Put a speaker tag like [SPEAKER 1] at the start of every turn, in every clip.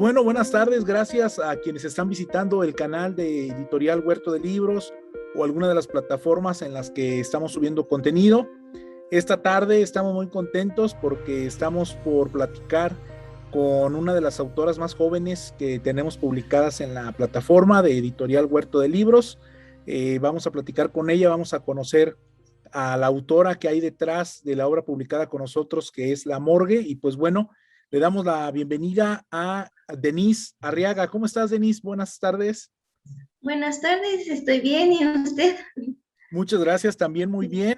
[SPEAKER 1] bueno, buenas tardes, gracias a quienes están visitando el canal de Editorial Huerto de Libros o alguna de las plataformas en las que estamos subiendo contenido. Esta tarde estamos muy contentos porque estamos por platicar con una de las autoras más jóvenes que tenemos publicadas en la plataforma de Editorial Huerto de Libros. Vamos a platicar con ella, vamos a conocer a la autora que hay detrás de la obra publicada con nosotros, que es La Morgue. Y pues bueno, le damos la bienvenida a Denise Arriaga. ¿Cómo estás, Denise? Buenas tardes.
[SPEAKER 2] Buenas tardes, estoy bien, ¿y usted?
[SPEAKER 1] Muchas gracias, también muy bien.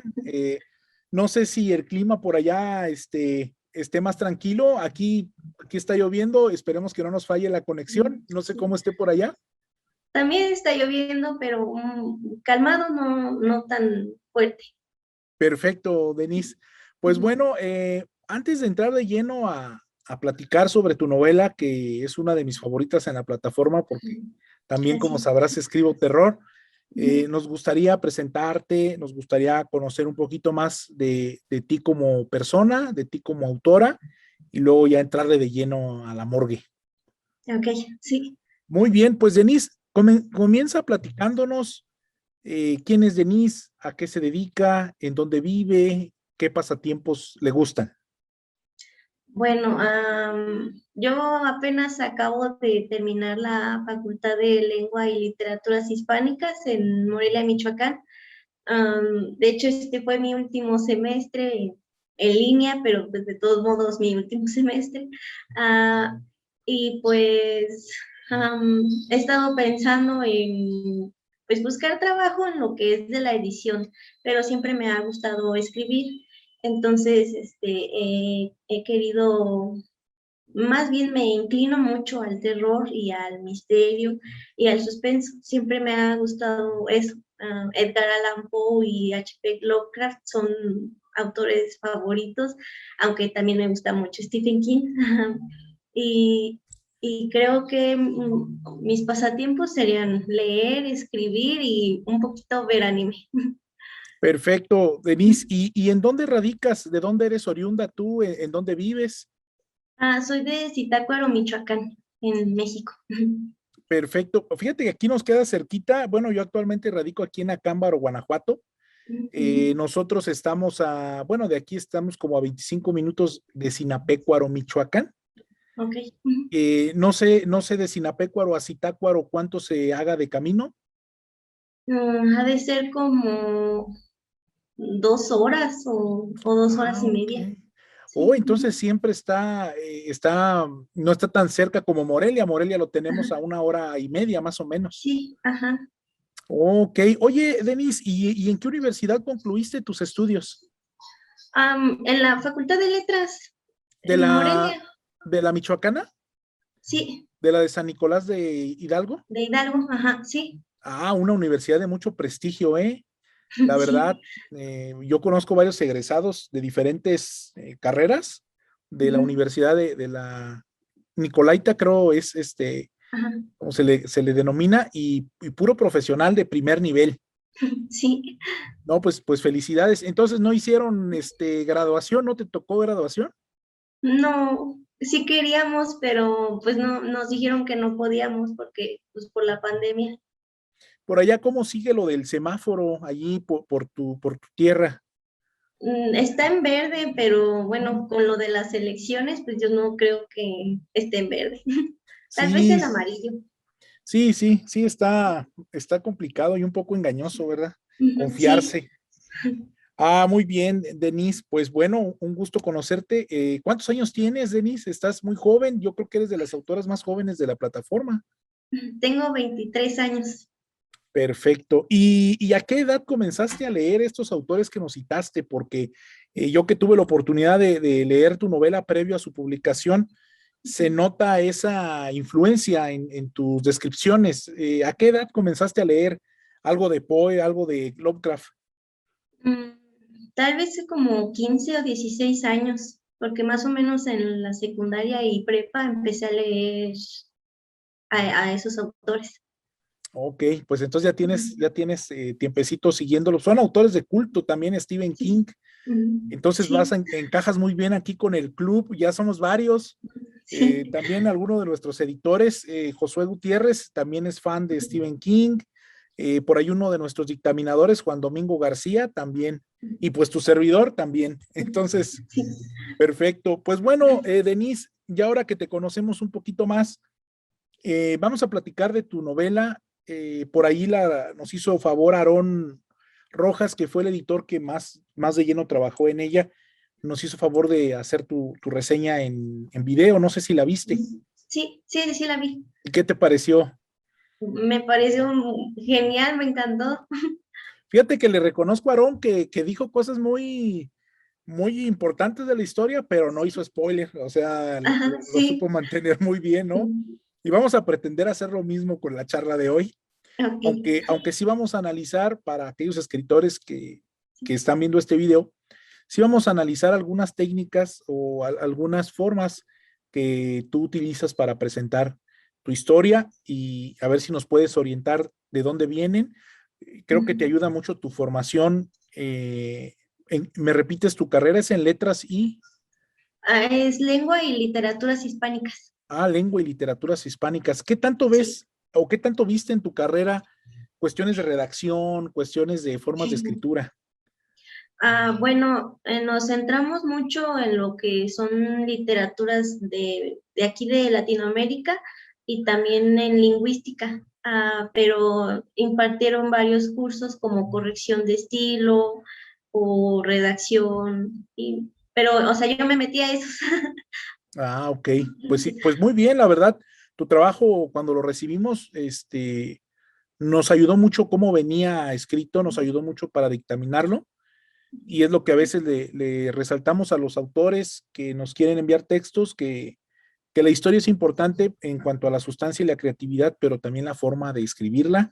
[SPEAKER 1] No sé si el clima por allá esté más tranquilo. Aquí está lloviendo, esperemos que no nos falle la conexión. No sé cómo esté por allá.
[SPEAKER 2] También está lloviendo, pero calmado, no tan fuerte.
[SPEAKER 1] Perfecto, Denise. Pues bueno, antes de entrar de lleno a platicar sobre tu novela, que es una de mis favoritas en la plataforma, porque también, como
[SPEAKER 2] Gracias.
[SPEAKER 1] sabrás, escribo terror, nos gustaría presentarte, nos gustaría conocer un poquito más de ti como persona, de ti como autora, y luego ya entrarle de lleno a La Morgue.
[SPEAKER 2] Ok, sí.
[SPEAKER 1] Muy bien, pues Denise, comienza platicándonos quién es Denise, a qué se dedica, en dónde vive, qué pasatiempos le gustan.
[SPEAKER 2] Bueno, yo apenas acabo de terminar la Facultad de Lengua y Literaturas Hispánicas en Morelia, Michoacán. De hecho, este fue mi último semestre en línea, pero pues, de todos modos mi último semestre. Y pues he estado pensando en pues, buscar trabajo en lo que es de la edición, pero siempre me ha gustado escribir. Entonces, he querido, más bien me inclino mucho al terror y al misterio y al suspenso. Siempre me ha gustado eso. Edgar Allan Poe y H.P. Lovecraft son autores favoritos, aunque también me gusta mucho Stephen King. y, y creo que mis pasatiempos serían leer, escribir y un poquito ver anime.
[SPEAKER 1] Perfecto, Denise. ¿Y en dónde radicas? ¿De dónde eres oriunda tú? ¿En dónde vives?
[SPEAKER 2] Soy de Zitácuaro, Michoacán, en México.
[SPEAKER 1] Perfecto. Fíjate que aquí nos queda cerquita. Bueno, yo actualmente radico aquí en Acámbaro, Guanajuato. Nosotros estamos bueno, de aquí estamos como a 25 minutos de Sinapecuaro, Michoacán.
[SPEAKER 2] Ok.
[SPEAKER 1] No sé de Sinapecuaro a Zitácuaro cuánto se haga de camino.
[SPEAKER 2] Ha de ser como 2 horas o 2 horas y media.
[SPEAKER 1] Ok. Oh,
[SPEAKER 2] Sí.
[SPEAKER 1] entonces siempre no está tan cerca como Morelia. Morelia lo tenemos
[SPEAKER 2] Ajá.
[SPEAKER 1] a 1 hora y media más o menos.
[SPEAKER 2] Sí, ajá.
[SPEAKER 1] Ok. Oye, Denise, ¿y en qué universidad concluiste tus estudios?
[SPEAKER 2] En la Facultad de Letras,
[SPEAKER 1] ¿De
[SPEAKER 2] en
[SPEAKER 1] la,
[SPEAKER 2] Morelia.
[SPEAKER 1] de la Michoacana?
[SPEAKER 2] Sí,
[SPEAKER 1] ¿De la de San Nicolás de Hidalgo?
[SPEAKER 2] de Hidalgo, ajá, sí.
[SPEAKER 1] Una universidad de mucho prestigio, ¿eh? La
[SPEAKER 2] Sí.
[SPEAKER 1] verdad, yo conozco varios egresados de diferentes carreras de la
[SPEAKER 2] Ujú.
[SPEAKER 1] Universidad de la Nicolaita, creo es
[SPEAKER 2] Ajá.
[SPEAKER 1] como se le denomina, y puro profesional de primer nivel.
[SPEAKER 2] Sí.
[SPEAKER 1] No, pues felicidades. Entonces, ¿no hicieron graduación? ¿No te tocó graduación?
[SPEAKER 2] No, sí queríamos, pero pues no, nos dijeron que no podíamos porque, pues por la pandemia.
[SPEAKER 1] Por allá, ¿cómo sigue lo del semáforo allí por tu tierra?
[SPEAKER 2] Está en verde, pero bueno, con lo de las elecciones, pues yo no creo que esté en verde. Tal vez
[SPEAKER 1] Sí,
[SPEAKER 2] en amarillo.
[SPEAKER 1] sí, sí, sí, está complicado y un poco engañoso, ¿verdad?
[SPEAKER 2] Sí.
[SPEAKER 1] Confiarse. Muy bien, Denise. Pues bueno, un gusto conocerte. ¿Cuántos años tienes, Denise? Estás muy joven. Yo creo que eres de las autoras más jóvenes de la plataforma.
[SPEAKER 2] Tengo 23 años.
[SPEAKER 1] Perfecto. ¿Y a qué edad comenzaste a leer estos autores que nos citaste? Porque yo que tuve la oportunidad de leer tu novela previo a su publicación, se nota esa influencia en tus descripciones. ¿A qué edad comenzaste a leer algo de Poe, algo de Lovecraft?
[SPEAKER 2] Mm, Tal vez como 15 o 16 años, porque más o menos en la secundaria y prepa empecé a leer a esos autores.
[SPEAKER 1] Ok, pues entonces ya tienes tiempecito siguiéndolo. Son autores de culto también, Stephen
[SPEAKER 2] Sí,
[SPEAKER 1] King. Entonces
[SPEAKER 2] sí,
[SPEAKER 1] encajas muy bien aquí con el club, ya somos varios. También alguno de nuestros editores, Josué Gutiérrez, también es fan de Stephen King. Por ahí uno de nuestros dictaminadores, Juan Domingo García, también. Y pues tu servidor también. Entonces,
[SPEAKER 2] Sí.
[SPEAKER 1] perfecto. Pues bueno, Denise, ya ahora que te conocemos un poquito más, vamos a platicar de tu novela. Por ahí nos hizo favor Aarón Rojas, que fue el editor que más de lleno trabajó en ella. Nos hizo favor de hacer tu reseña en video. No sé si la viste.
[SPEAKER 2] Sí, sí, sí la vi.
[SPEAKER 1] ¿Qué te pareció?
[SPEAKER 2] Me pareció genial, me encantó.
[SPEAKER 1] Fíjate que le reconozco a Aarón que dijo cosas muy importantes de la historia, pero no hizo spoiler. O sea,
[SPEAKER 2] Ajá,
[SPEAKER 1] lo supo
[SPEAKER 2] sí.
[SPEAKER 1] mantener muy bien, ¿no? Y vamos a pretender hacer lo mismo con la charla de hoy.
[SPEAKER 2] Ok.
[SPEAKER 1] Aunque sí vamos a analizar para aquellos escritores que están viendo este video, sí vamos a analizar algunas técnicas o algunas formas que tú utilizas para presentar tu historia y a ver si nos puedes orientar de dónde vienen. Creo que te ayuda mucho tu formación. ¿Me repites tu carrera? ¿Es en letras y?
[SPEAKER 2] Es lengua y literaturas hispánicas.
[SPEAKER 1] Lengua y literaturas hispánicas. ¿Qué tanto
[SPEAKER 2] Sí.
[SPEAKER 1] ves o qué tanto viste en tu carrera cuestiones de redacción, cuestiones de formas de escritura?
[SPEAKER 2] Bueno, nos centramos mucho en lo que son literaturas de aquí de Latinoamérica y también en lingüística, pero impartieron varios cursos como corrección de estilo o redacción, pero, o sea, yo me metí a esos.
[SPEAKER 1] Ok, pues sí, pues muy bien, la verdad, tu trabajo cuando lo recibimos, nos ayudó mucho cómo venía escrito, nos ayudó mucho para dictaminarlo y es lo que a veces le resaltamos a los autores que nos quieren enviar textos, que la historia es importante en cuanto a la sustancia y la creatividad, pero también la forma de escribirla.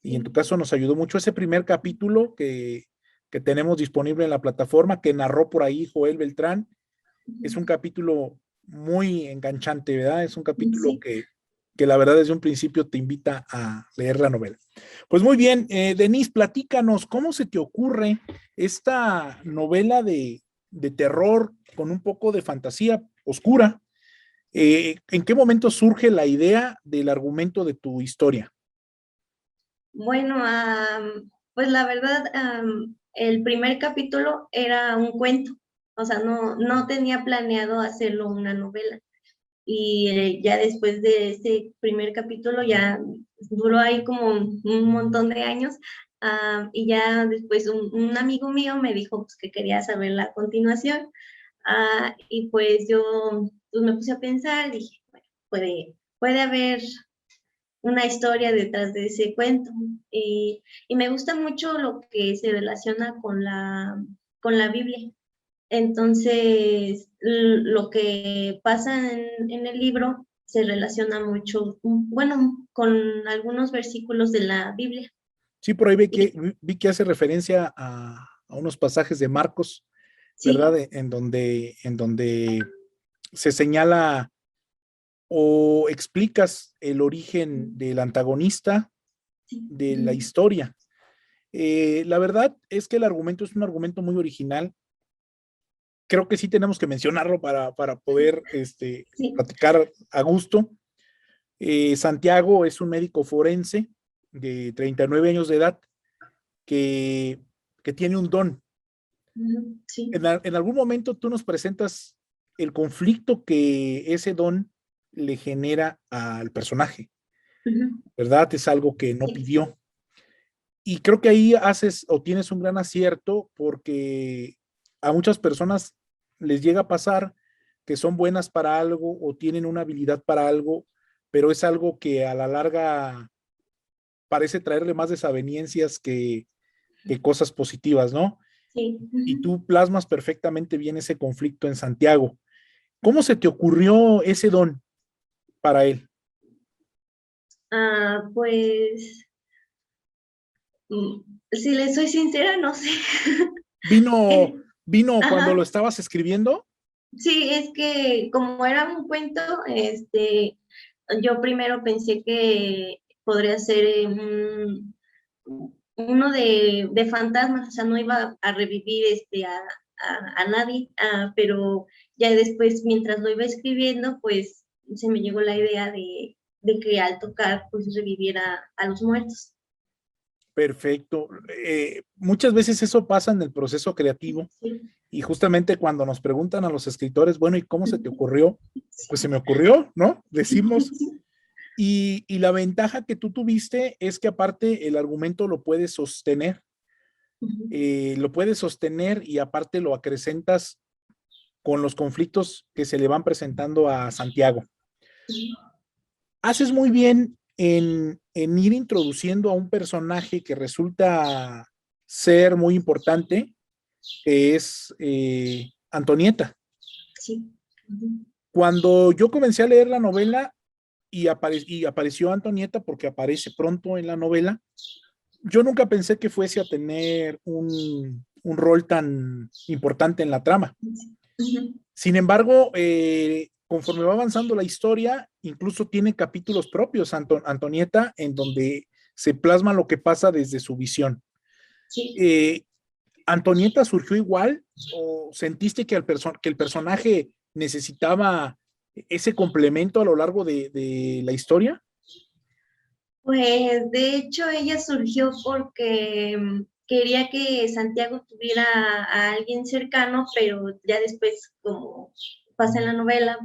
[SPEAKER 1] Y en tu caso nos ayudó mucho ese primer capítulo que tenemos disponible en la plataforma, que narró por ahí Joel Beltrán. Es un capítulo muy enganchante, ¿verdad? Es un capítulo
[SPEAKER 2] Sí.
[SPEAKER 1] que la verdad desde un principio te invita a leer la novela. Pues muy bien, Denise, platícanos, ¿cómo se te ocurre esta novela de terror con un poco de fantasía oscura? ¿En qué momento surge la idea del argumento de tu historia?
[SPEAKER 2] Bueno, pues la verdad, el primer capítulo era un cuento, o sea, no tenía planeado hacerlo una novela. Y ya después de ese primer capítulo ya duró ahí como un montón de años, y ya después un amigo mío me dijo pues, que quería saber la continuación, y pues yo pues, me puse a pensar, dije, bueno, puede haber una historia detrás de ese cuento. Y me gusta mucho lo que se relaciona con la Biblia. Entonces, lo que pasa en el libro se relaciona mucho, bueno, con algunos versículos de la Biblia.
[SPEAKER 1] Sí, por ahí
[SPEAKER 2] Y,
[SPEAKER 1] vi que hace referencia a unos pasajes de Marcos, ¿verdad?
[SPEAKER 2] sí,
[SPEAKER 1] En donde se señala o explicas el origen del antagonista
[SPEAKER 2] sí,
[SPEAKER 1] de la historia. La verdad es que el argumento es un argumento muy original. Creo que sí tenemos que mencionarlo para poder
[SPEAKER 2] sí,
[SPEAKER 1] platicar a gusto. Santiago es un médico forense de 39 años de edad que tiene un don.
[SPEAKER 2] sí,
[SPEAKER 1] En algún momento tú nos presentas el conflicto que ese don le genera al personaje, ¿verdad? Es algo que no
[SPEAKER 2] sí,
[SPEAKER 1] pidió. Y creo que ahí haces o tienes un gran acierto porque a muchas personas les llega a pasar que son buenas para algo o tienen una habilidad para algo, pero es algo que a la larga parece traerle más desavenencias que cosas positivas, ¿no?
[SPEAKER 2] sí.
[SPEAKER 1] Y tú plasmas perfectamente bien ese conflicto en Santiago. ¿Cómo se te ocurrió ese don para él?
[SPEAKER 2] Pues, si le soy sincera, no sé.
[SPEAKER 1] ¿Vino, vino cuando lo
[SPEAKER 2] Ajá.
[SPEAKER 1] estabas escribiendo?
[SPEAKER 2] Sí, es que como era un cuento, yo primero pensé que podría ser uno de fantasmas, o sea, no iba a revivir a nadie, pero ya después, mientras lo iba escribiendo, pues se me llegó la idea de que al tocar, pues reviviera a los muertos.
[SPEAKER 1] Perfecto. Muchas veces eso pasa en el proceso creativo
[SPEAKER 2] Sí.
[SPEAKER 1] y justamente cuando nos preguntan a los escritores, bueno, ¿y cómo se te ocurrió? Pues se me ocurrió, ¿no? Decimos. Y la ventaja que tú tuviste es que aparte el argumento lo puedes sostener y aparte lo acrecentas con los conflictos que se le van presentando a Santiago. Haces muy bien en ir introduciendo a un personaje que resulta ser muy importante, que es Antonieta.
[SPEAKER 2] Sí.
[SPEAKER 1] Cuando yo comencé a leer la novela y apareció Antonieta, porque aparece pronto en la novela, yo nunca pensé que fuese a tener un rol tan importante en la trama. Sin embargo, conforme va avanzando la historia, incluso tiene capítulos propios, Antonieta, en donde se plasma lo que pasa desde su visión.
[SPEAKER 2] Sí.
[SPEAKER 1] ¿Antonieta surgió igual o sentiste que el personaje necesitaba ese complemento a lo largo de la historia?
[SPEAKER 2] Pues de hecho ella surgió porque quería que Santiago tuviera a alguien cercano, pero ya después, como pasa en la novela,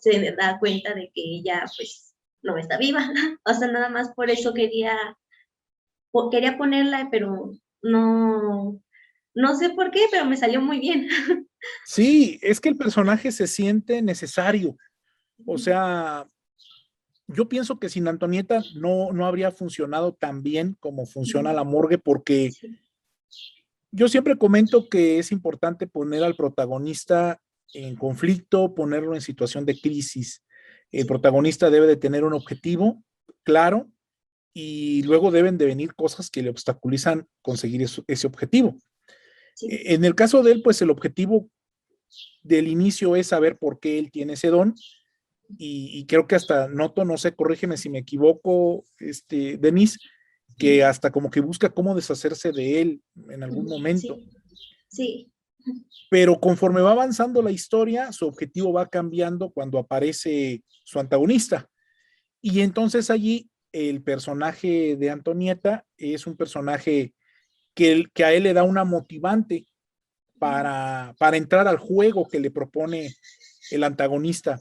[SPEAKER 2] se da cuenta de que ella pues no está viva. O sea, nada más por eso quería ponerla, pero no sé por qué, pero me salió muy bien.
[SPEAKER 1] Sí, es que el personaje se siente necesario. O sea, yo pienso que sin Antonieta no habría funcionado tan bien como funciona la morgue, porque
[SPEAKER 2] Sí.
[SPEAKER 1] yo siempre comento que es importante poner al protagonista en conflicto, ponerlo en situación de crisis. El protagonista debe de tener un objetivo claro y luego deben de venir cosas que le obstaculizan conseguir ese objetivo.
[SPEAKER 2] Sí.
[SPEAKER 1] En el caso de él, pues el objetivo del inicio es saber por qué él tiene ese don y creo que hasta noto, no sé, corrígeme si me equivoco, Denise, que hasta como que busca cómo deshacerse de él en algún momento.
[SPEAKER 2] Sí. Sí.
[SPEAKER 1] Pero conforme va avanzando la historia, su objetivo va cambiando cuando aparece su antagonista. Y entonces allí el personaje de Antonieta es un personaje que a él le da una motivante para entrar al juego que le propone el antagonista.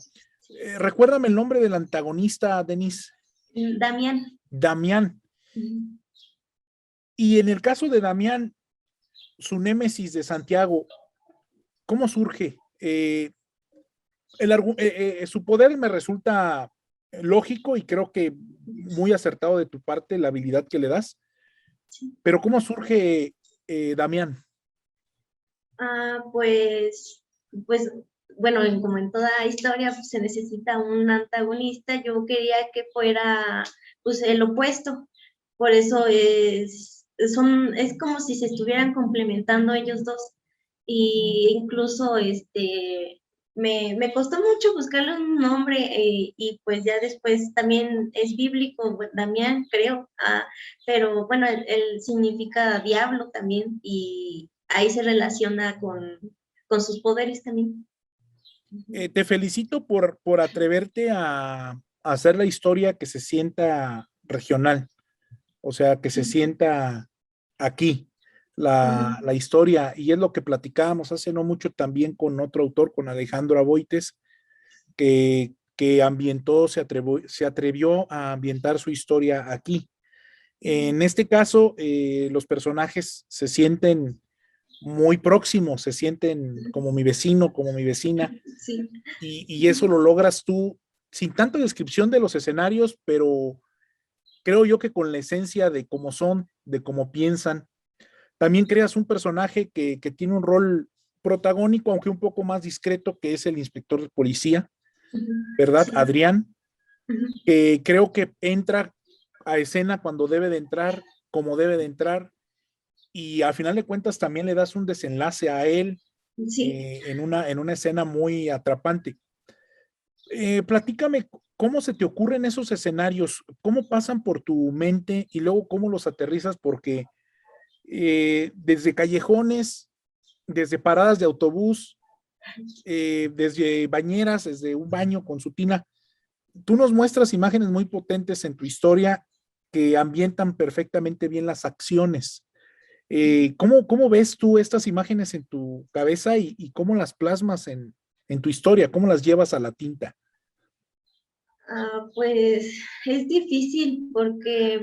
[SPEAKER 1] Recuérdame el nombre del antagonista, Denise.
[SPEAKER 2] Damián.
[SPEAKER 1] Damián. Y en el caso de Damián, su némesis de Santiago, ¿cómo surge? Su poder me resulta lógico y creo que muy acertado de tu parte la habilidad que le das, pero ¿cómo surge Damián?
[SPEAKER 2] Pues, bueno, como en toda historia, pues, se necesita un antagonista. Yo quería que fuera, pues, el opuesto. Por eso es como si se estuvieran complementando ellos dos. Y incluso, me costó mucho buscarle un nombre, y pues ya después también es bíblico, Damián, creo, pero bueno, él significa diablo también, y ahí se relaciona con sus poderes también.
[SPEAKER 1] Te felicito por atreverte a hacer la historia que se sienta regional, o sea, que se sienta aquí la historia, y es lo que platicábamos hace no mucho también con otro autor, con Alejandro Aboites, que se atrevió a ambientar su historia aquí. En este caso, los personajes se sienten muy próximos, se sienten como mi vecino, como mi vecina,
[SPEAKER 2] Sí.
[SPEAKER 1] y eso lo logras tú sin tanta descripción de los escenarios, pero creo yo que con la esencia de cómo son, de cómo piensan. También creas un personaje que tiene un rol protagónico, aunque un poco más discreto, que es el inspector de policía, ¿verdad?
[SPEAKER 2] Sí.
[SPEAKER 1] Adrián, que creo que entra a escena cuando debe de entrar, como debe de entrar, y al final de cuentas también le das un desenlace a él
[SPEAKER 2] Sí.
[SPEAKER 1] en una escena muy atrapante. Platícame cómo se te ocurren esos escenarios, cómo pasan por tu mente y luego cómo los aterrizas, porque desde callejones desde paradas de autobús, desde bañeras, desde un baño con su tina. Tú nos muestras imágenes muy potentes en tu historia que ambientan perfectamente bien las acciones. ¿Cómo ves tú estas imágenes en tu cabeza y cómo las plasmas en tu historia? ¿Cómo las llevas a la tinta?
[SPEAKER 2] Pues es difícil porque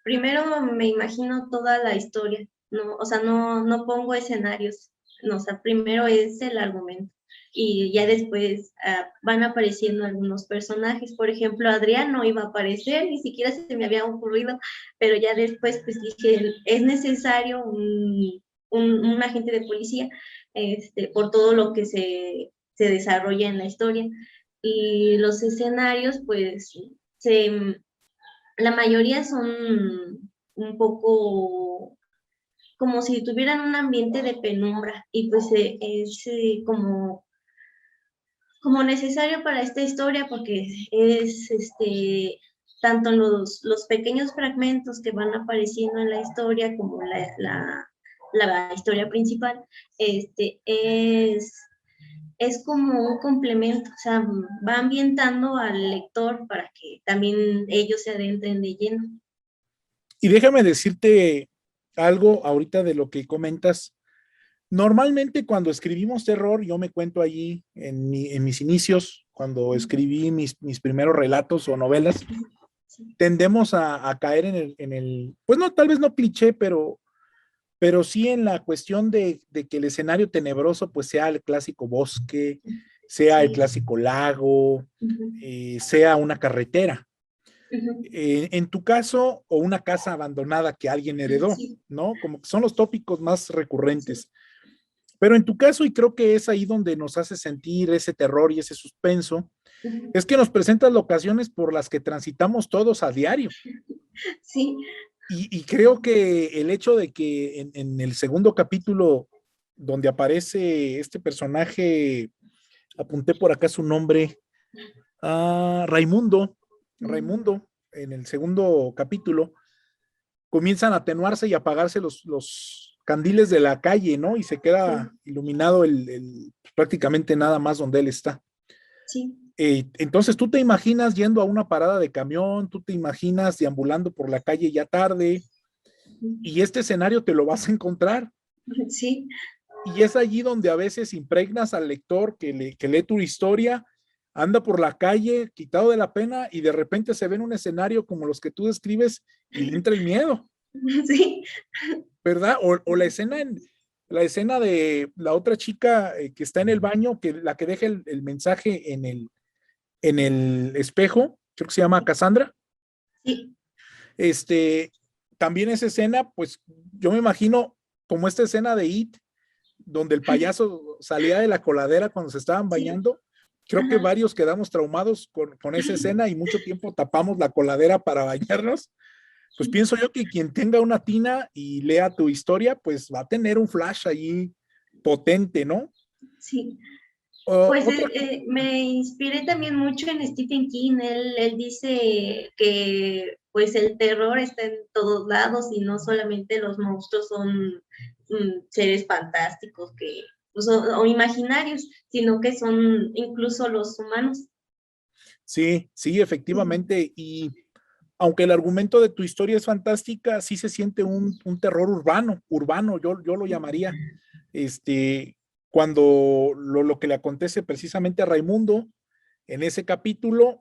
[SPEAKER 2] primero me imagino toda la historia, ¿no? O sea, no pongo escenarios, no, o sea, primero es el argumento y ya después van apareciendo algunos personajes. Por ejemplo, Adrián no iba a aparecer, ni siquiera se me había ocurrido, pero ya después pues dije, es necesario un agente de policía, por todo lo que se desarrolla en la historia. Y los escenarios, pues, la mayoría son un poco como si tuvieran un ambiente de penumbra y pues es como necesario para esta historia porque es tanto los pequeños fragmentos que van apareciendo en la historia como la historia principal, es como un complemento, o sea, va ambientando al lector para que también ellos se adentren de lleno.
[SPEAKER 1] Y déjame decirte algo ahorita de lo que comentas. Normalmente cuando escribimos terror, yo me cuento allí en mis inicios, cuando escribí mis primeros relatos o novelas,
[SPEAKER 2] Sí.
[SPEAKER 1] tendemos a caer pues no, tal vez no cliché, pero sí en la cuestión de que el escenario tenebroso pues sea el clásico bosque, sea el
[SPEAKER 2] Sí.
[SPEAKER 1] clásico lago,
[SPEAKER 2] Uh-huh.
[SPEAKER 1] sea una carretera.
[SPEAKER 2] Uh-huh.
[SPEAKER 1] En tu caso, o una casa abandonada que alguien heredó,
[SPEAKER 2] Sí.
[SPEAKER 1] ¿no? Como que son los tópicos más
[SPEAKER 2] Sí.
[SPEAKER 1] recurrentes. Pero en tu caso, y creo que es ahí donde nos hace sentir ese terror y ese suspenso,
[SPEAKER 2] Uh-huh.
[SPEAKER 1] es que nos presentas locaciones por las que transitamos todos a diario.
[SPEAKER 2] Sí.
[SPEAKER 1] Y creo que el hecho de que en el segundo capítulo, donde aparece este personaje, apunté por acá su nombre, Raimundo,
[SPEAKER 2] Uh-huh.
[SPEAKER 1] Raimundo, en el segundo capítulo, comienzan a atenuarse y apagarse los candiles de la calle, ¿no? Y se queda
[SPEAKER 2] Sí.
[SPEAKER 1] iluminado prácticamente nada más donde él está.
[SPEAKER 2] Sí.
[SPEAKER 1] Entonces tú te imaginas yendo a una parada de camión, tú te imaginas deambulando por la calle ya tarde, y este escenario te lo vas a encontrar.
[SPEAKER 2] Sí.
[SPEAKER 1] Y es allí donde a veces impregnas al lector que lee tu historia, anda por la calle quitado de la pena y de repente se ve en un escenario como los que tú describes y le entra el miedo.
[SPEAKER 2] Sí.
[SPEAKER 1] ¿Verdad? O la escena de la otra chica que está en el baño, la que deja el mensaje en el espejo, creo que se llama Cassandra.
[SPEAKER 2] Sí.
[SPEAKER 1] Este, también esa escena, pues yo me imagino como esta escena de It, donde el payaso salía de la coladera cuando se estaban
[SPEAKER 2] Sí.
[SPEAKER 1] bañando. Creo que
[SPEAKER 2] Ajá.
[SPEAKER 1] varios quedamos traumados con esa escena y mucho tiempo tapamos la coladera para bañarnos. Pues pienso yo que quien tenga una tina y lea tu historia, pues va a tener un flash ahí potente, ¿no?
[SPEAKER 2] Sí. Pues
[SPEAKER 1] Otra,
[SPEAKER 2] me inspiré también mucho en Stephen King. Él dice que pues el terror está en todos lados y no solamente los monstruos son seres fantásticos que, pues, o imaginarios, sino que son incluso los humanos.
[SPEAKER 1] sí, sí, efectivamente. Y aunque el argumento de tu historia es fantástica, sí se siente un terror urbano, yo lo llamaría. Este, cuando lo que le acontece precisamente a Raimundo en ese capítulo,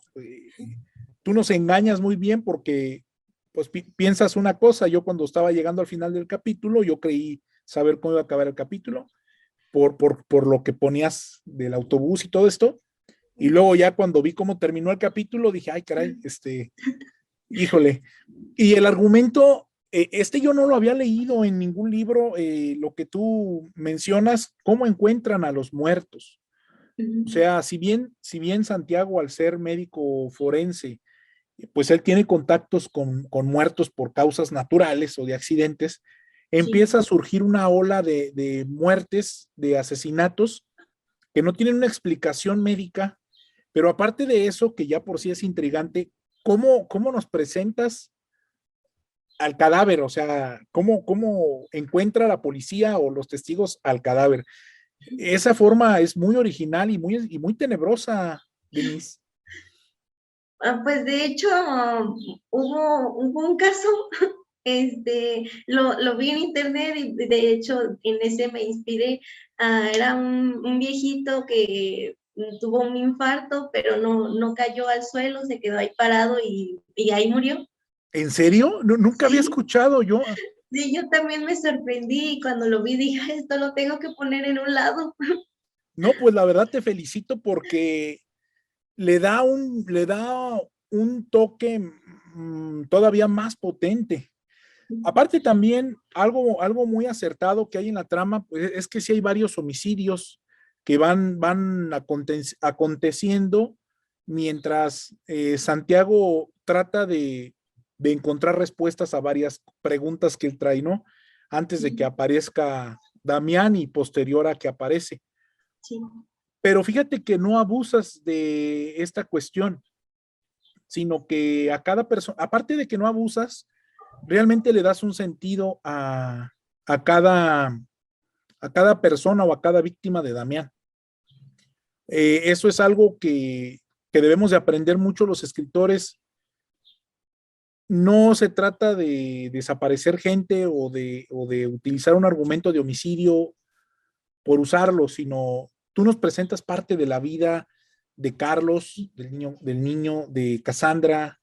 [SPEAKER 1] tú nos engañas muy bien porque pues piensas una cosa. Yo cuando estaba llegando al final del capítulo, yo creí saber cómo iba a acabar el capítulo por lo que ponías del autobús y todo esto. Y luego ya cuando vi cómo terminó el capítulo, dije, ay, caray, híjole. Y el argumento, yo no lo había leído en ningún libro, lo que tú mencionas, cómo encuentran a los muertos. O sea, si bien Santiago, al ser médico forense, pues él tiene contactos con muertos por causas naturales o de accidentes,
[SPEAKER 2] Sí,
[SPEAKER 1] empieza a surgir una ola de muertes, de asesinatos, que no tienen una explicación médica, pero aparte de eso, que ya por sí es intrigante, ¿cómo nos presentas al cadáver, o sea, cómo encuentra la policía o los testigos al cadáver. Esa forma es muy original y muy tenebrosa, Denise.
[SPEAKER 2] Pues de hecho, hubo un caso, lo vi en internet y de hecho en ese me inspiré. Era un viejito que tuvo un infarto, pero no cayó al suelo, se quedó ahí parado y ahí murió.
[SPEAKER 1] ¿En serio? Nunca había
[SPEAKER 2] Sí,
[SPEAKER 1] escuchado yo.
[SPEAKER 2] sí, yo también me sorprendí y cuando lo vi dije, esto lo tengo que poner en un lado.
[SPEAKER 1] No, pues la verdad te felicito porque le da un toque todavía más potente. Aparte también, algo muy acertado que hay en la trama, pues, es que sí hay varios homicidios que van aconteciendo mientras Santiago trata de encontrar respuestas a varias preguntas que él trae, ¿no? Antes de que aparezca Damián y posterior a que aparece.
[SPEAKER 2] Sí.
[SPEAKER 1] Pero fíjate que no abusas de esta cuestión, sino que a cada persona, aparte de que no abusas, realmente le das un sentido a cada, a cada persona o a cada víctima de Damián. Eso es algo que debemos de aprender mucho los escritores. No se trata de desaparecer gente o de utilizar un argumento de homicidio por usarlo, sino tú nos presentas parte de la vida de Carlos, del niño, de Cassandra,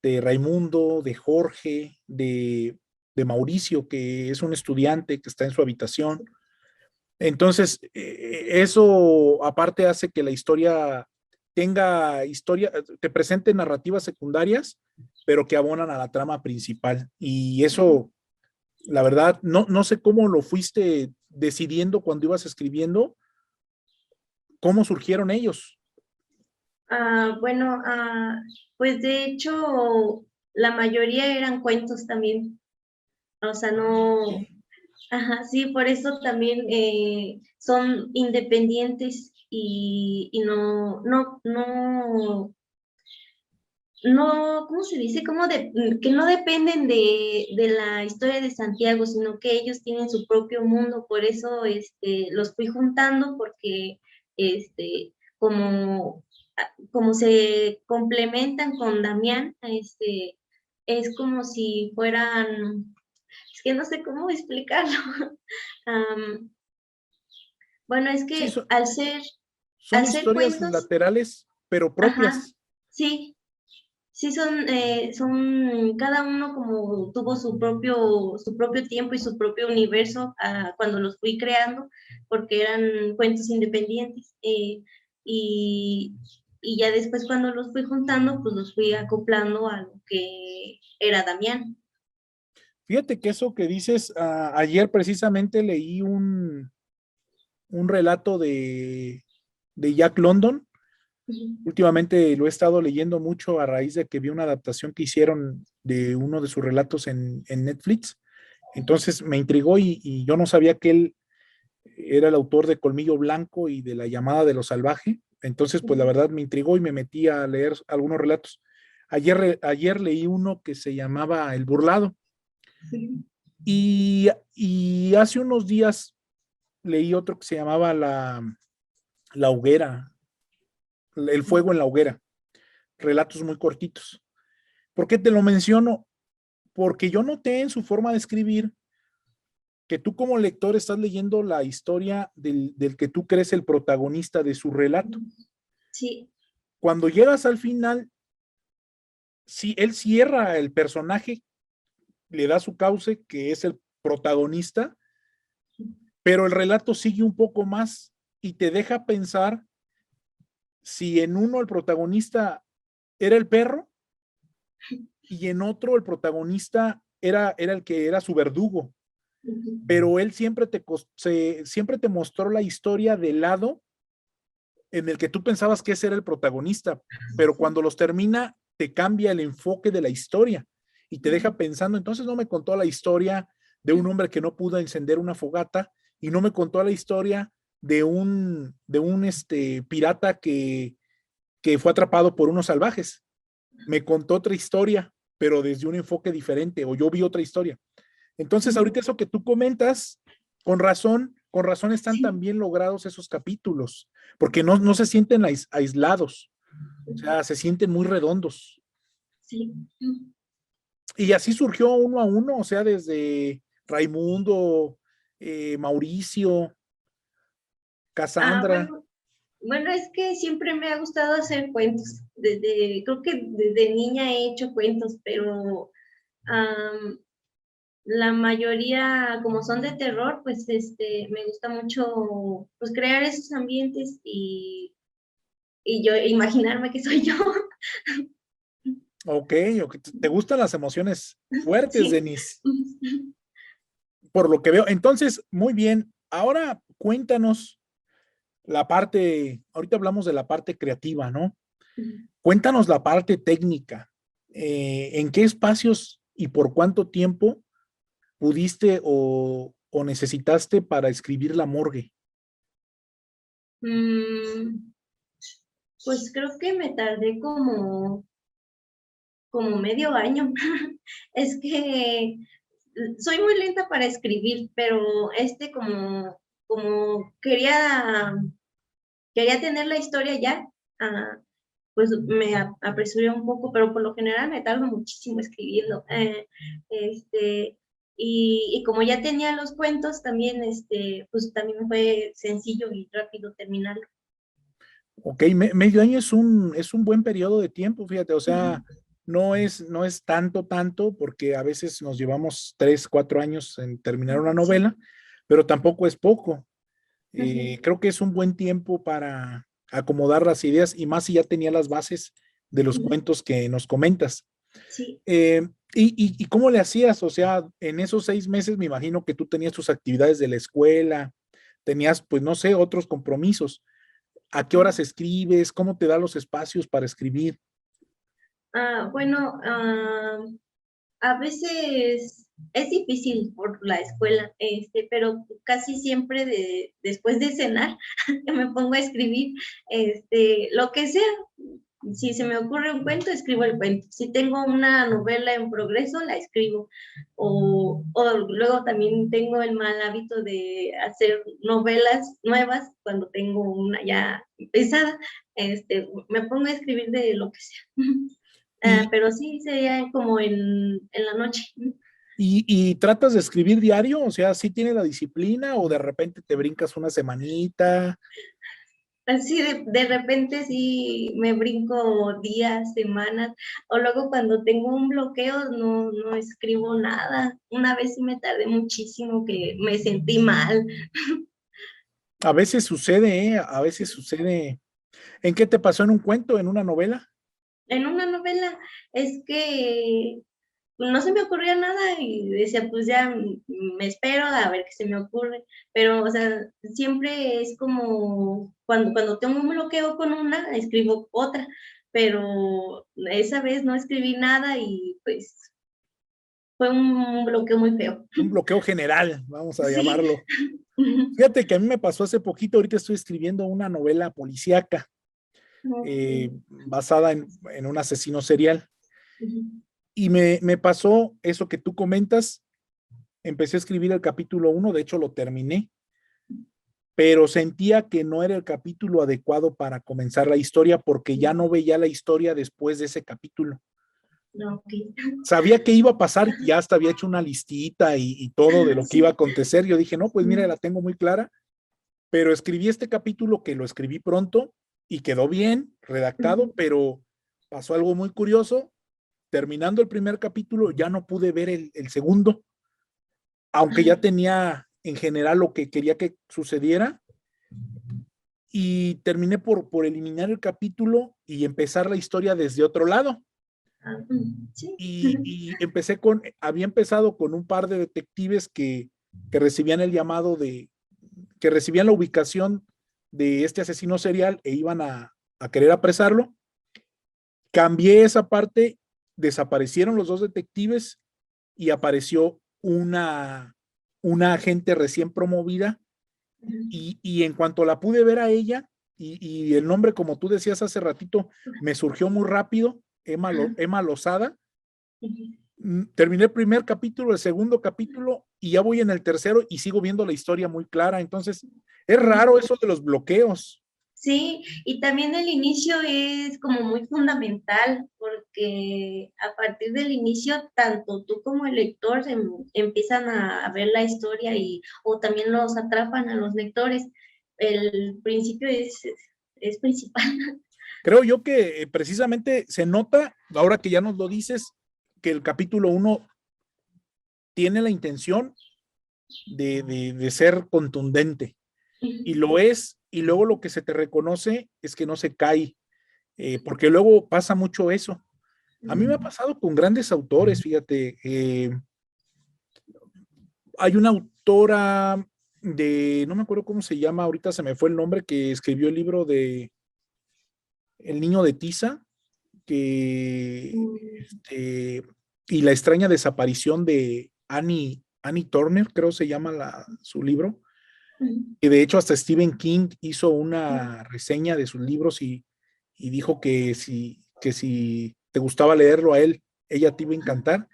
[SPEAKER 1] de Raimundo, de Jorge, de Mauricio, que es un estudiante que está en su habitación. Entonces, eso aparte hace que la historia te presente narrativas secundarias, pero que abonan a la trama principal. Y eso, la verdad, no sé cómo lo fuiste decidiendo cuando ibas escribiendo, cómo surgieron ellos.
[SPEAKER 2] Bueno, pues de hecho la mayoría eran cuentos también, o sea, no, ajá, sí, por eso también son independientes y no, ¿cómo se dice? Que no dependen de la historia de Santiago, sino que ellos tienen su propio mundo, por eso los fui juntando, porque como, como se complementan con Damián, es como si fueran, es que no sé cómo explicarlo. Am, bueno, es
[SPEAKER 1] Sí,
[SPEAKER 2] que
[SPEAKER 1] son
[SPEAKER 2] al ser
[SPEAKER 1] historias
[SPEAKER 2] cuentos,
[SPEAKER 1] laterales, pero
[SPEAKER 2] ajá,
[SPEAKER 1] propias.
[SPEAKER 2] sí. Sí, cada uno como tuvo su propio tiempo y su propio universo cuando los fui creando, porque eran cuentos independientes. Y, y ya después cuando los fui juntando, pues los fui acoplando a lo que era Damián.
[SPEAKER 1] Fíjate que eso que dices, ayer precisamente leí un relato de Jack London.
[SPEAKER 2] Ujú.
[SPEAKER 1] Últimamente lo he estado leyendo mucho a raíz de que vi una adaptación que hicieron de uno de sus relatos en Netflix. Entonces me intrigó y yo no sabía que él era el autor de Colmillo Blanco y de La llamada de lo salvaje. Entonces, pues la verdad me intrigó y me metí a leer algunos relatos. Ayer leí uno que se llamaba El Burlado y hace unos días leí otro que se llamaba La Hoguera, El Fuego en la Hoguera, relatos muy cortitos. ¿Por qué te lo menciono? Porque yo noté en su forma de escribir que tú como lector estás leyendo la historia del que tú crees el protagonista de su relato.
[SPEAKER 2] Sí,
[SPEAKER 1] Cuando llegas al final, sí, él cierra el personaje, le da su cauce, que es el protagonista, pero el relato sigue un poco más y te deja pensar si en uno el protagonista era el perro y en otro el protagonista era el que era su verdugo, pero él siempre te mostró la historia del lado en el que tú pensabas que ese era el protagonista, pero cuando los termina te cambia el enfoque de la historia y te deja pensando, entonces no me contó la historia de un hombre que no pudo encender una fogata y no me contó la historia de un pirata que fue atrapado por unos salvajes. Me contó otra historia pero desde un enfoque diferente, o yo vi otra historia. Entonces, ahorita eso que tú comentas, con razón están tan
[SPEAKER 2] Sí,
[SPEAKER 1] bien logrados esos capítulos, porque no se sienten aislados, o sea, se sienten muy redondos.
[SPEAKER 2] sí.
[SPEAKER 1] Y así surgió uno a uno, o sea, desde Raimundo, Mauricio, Cassandra.
[SPEAKER 2] Bueno, bueno, es que siempre me ha gustado hacer cuentos. Creo que desde niña he hecho cuentos, pero am, la mayoría, como son de terror, pues me gusta mucho pues crear esos ambientes y yo imaginarme que soy yo.
[SPEAKER 1] Ok, ok, te gustan las emociones fuertes,
[SPEAKER 2] Sí.
[SPEAKER 1] Denise, por lo que veo. Entonces, muy bien. Ahora cuéntanos la parte, ahorita hablamos de la parte creativa, ¿no? Cuéntanos la parte técnica. ¿En qué espacios y por cuánto tiempo pudiste o necesitaste para escribir La Morgue?
[SPEAKER 2] Mm, pues creo que me tardé como medio año. Es que soy muy lenta para escribir, pero como quería tener la historia ya, ah, pues me apresuré un poco, pero por lo general me tardo muchísimo escribiendo. Y como ya tenía los cuentos, también, pues también fue sencillo y rápido terminarlo.
[SPEAKER 1] Ok, medio año es un buen periodo de tiempo, fíjate, o sea, no es tanto, porque a veces nos llevamos 3, 4 años en terminar una
[SPEAKER 2] Sí.
[SPEAKER 1] novela, pero tampoco es poco.
[SPEAKER 2] Ujú.
[SPEAKER 1] Creo que es un buen tiempo para acomodar las ideas y más si ya tenía las bases de los
[SPEAKER 2] Ujú.
[SPEAKER 1] cuentos que nos comentas.
[SPEAKER 2] Sí.
[SPEAKER 1] ¿Y cómo le hacías? O sea, en esos 6 meses me imagino que tú tenías tus actividades de la escuela, tenías, pues no sé, otros compromisos. ¿A qué horas escribes? ¿Cómo te da los espacios para escribir?
[SPEAKER 2] Bueno, a veces es difícil por la escuela, pero casi siempre después de cenar me pongo a escribir, lo que sea. Si se me ocurre un cuento, escribo el cuento. Si tengo una novela en progreso, la escribo. O luego también tengo el mal hábito de hacer novelas nuevas cuando tengo una ya pesada. Me pongo a escribir de lo que sea.
[SPEAKER 1] ¿Y,
[SPEAKER 2] Pero sí sería como en la noche.
[SPEAKER 1] y tratas de escribir diario? O sea, ¿sí tienes la disciplina o de repente te brincas una semanita?
[SPEAKER 2] Así de repente sí me brinco días, semanas, o luego cuando tengo un bloqueo no escribo nada. Una vez sí me tardé muchísimo que me sentí mal.
[SPEAKER 1] A veces sucede, ¿eh? A veces sucede. ¿En qué te pasó en un cuento, en una novela?
[SPEAKER 2] En una novela es que no se me ocurría nada y decía, pues ya me espero a ver qué se me ocurre, pero, o sea, siempre es como cuando tengo un bloqueo con una, escribo otra, pero esa vez no escribí nada y pues fue un bloqueo muy feo.
[SPEAKER 1] Un bloqueo general, vamos a
[SPEAKER 2] Sí.
[SPEAKER 1] llamarlo. Fíjate que a mí me pasó hace poquito, ahorita estoy escribiendo una novela policíaca basada en un asesino serial. Y me pasó eso que tú comentas, empecé a escribir el capítulo 1, de hecho lo terminé, pero sentía que no era el capítulo adecuado para comenzar la historia porque ya no veía la historia después de ese capítulo.
[SPEAKER 2] No, ok.
[SPEAKER 1] Sabía que iba a pasar, ya hasta había hecho una listita y todo de lo que iba a
[SPEAKER 2] Sí.
[SPEAKER 1] acontecer. Yo dije, no, pues mira, la tengo muy clara, pero escribí este capítulo que lo escribí pronto y quedó bien redactado, pero pasó algo muy curioso. Terminando el primer capítulo, ya no pude ver el segundo, aunque ya tenía en general lo que quería que sucediera, y terminé por eliminar el capítulo y empezar la historia desde otro lado.
[SPEAKER 2] Sí.
[SPEAKER 1] Y había empezado con un par de detectives que recibían el llamado que recibían la ubicación de este asesino serial e iban a querer apresarlo. Cambié esa parte, desaparecieron los dos detectives y apareció una agente recién promovida y en cuanto la pude ver a ella y el nombre, como tú decías hace ratito, me surgió muy rápido, Emma Lozada, Terminé el primer capítulo, el segundo capítulo, y ya voy en el tercero y sigo viendo la historia muy clara. Entonces, es raro eso de los bloqueos.
[SPEAKER 2] Sí, y también el inicio es como muy fundamental porque a partir del inicio tanto tú como el lector empiezan a ver la historia y o también los atrapan a los lectores. El principio es principal.
[SPEAKER 1] Creo yo que precisamente se nota, ahora que ya nos lo dices, que el capítulo 1 tiene la intención de ser contundente y lo es, y luego lo que se te reconoce es que no se cae, porque luego pasa mucho eso. A mí me ha pasado con grandes autores, fíjate, hay una autora no me acuerdo cómo se llama, ahorita se me fue el nombre, que escribió el libro de El niño de Tiza, que, y la extraña desaparición de Annie Turner, creo se llama su libro, y de hecho hasta Stephen King hizo una reseña de sus libros y dijo que si te gustaba leerlo a él, ella te iba a encantar.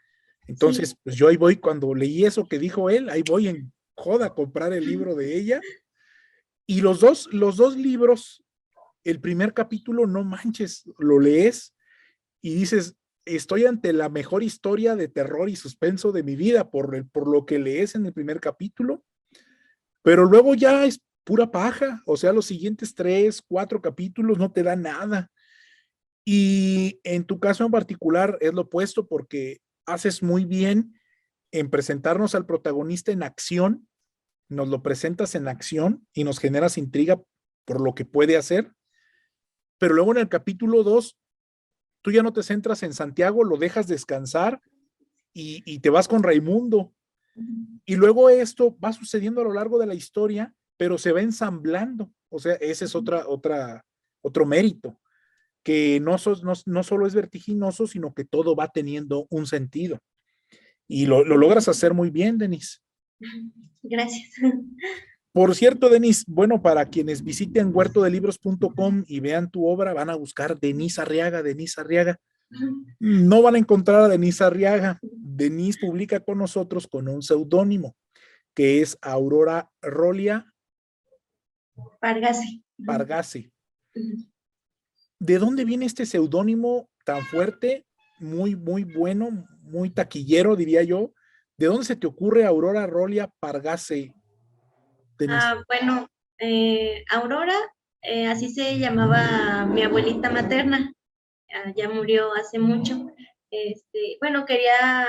[SPEAKER 1] Entonces,
[SPEAKER 2] Sí.
[SPEAKER 1] pues yo ahí voy, cuando leí eso que dijo él, ahí voy en joda a comprar el libro de ella. Y los dos libros, el primer capítulo, no manches, lo lees y dices, estoy ante la mejor historia de terror y suspenso de mi vida por lo que lees en el primer capítulo, pero luego ya es pura paja, o sea, los siguientes 3, 4 capítulos no te dan nada. Y en tu caso en particular es lo opuesto porque haces muy bien en presentarnos al protagonista en acción, nos lo presentas en acción y nos generas intriga por lo que puede hacer, pero luego en el capítulo 2 tú ya no te centras en Santiago, lo dejas descansar y te vas con Raimundo. Y luego esto va sucediendo a lo largo de la historia, pero se va ensamblando. O sea, ese es otro mérito, que no solo es vertiginoso, sino que todo va teniendo un sentido. Y lo logras hacer muy bien, Denise.
[SPEAKER 2] Gracias.
[SPEAKER 1] Por cierto, Denise, bueno, para quienes visiten huertodelibros.com y vean tu obra, van a buscar Denise Arriaga, Denise Arriaga. No van a encontrar a Denise Arriaga. Denise publica con nosotros con un seudónimo, que es Aurora Rolia
[SPEAKER 2] Pargase.
[SPEAKER 1] Pargase. ¿De dónde viene este seudónimo tan fuerte, muy, muy bueno, muy taquillero, diría yo? ¿De dónde se te ocurre Aurora Rolia Pargase, Denise?
[SPEAKER 2] Bueno, Aurora, así se llamaba mi abuelita materna. Ya murió hace mucho. Bueno, quería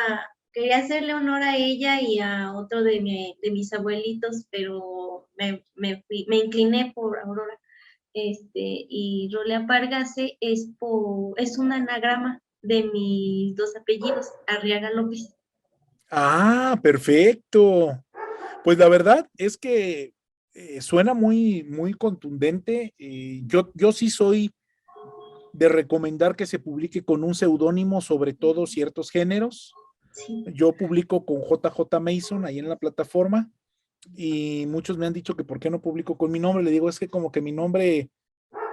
[SPEAKER 2] hacerle honor a ella y a otro de mis abuelitos, pero me incliné por Aurora. Y Rolia Pargase es un anagrama de mis dos apellidos, Arriaga López.
[SPEAKER 1] Ah, perfecto. Pues la verdad es que suena muy, muy contundente. Yo sí soy de recomendar que se publique con un seudónimo, sobre todo ciertos géneros.
[SPEAKER 2] Sí.
[SPEAKER 1] Yo publico con JJ Mason ahí en la plataforma y muchos me han dicho que por qué no publico con mi nombre. Le digo, es que como que mi nombre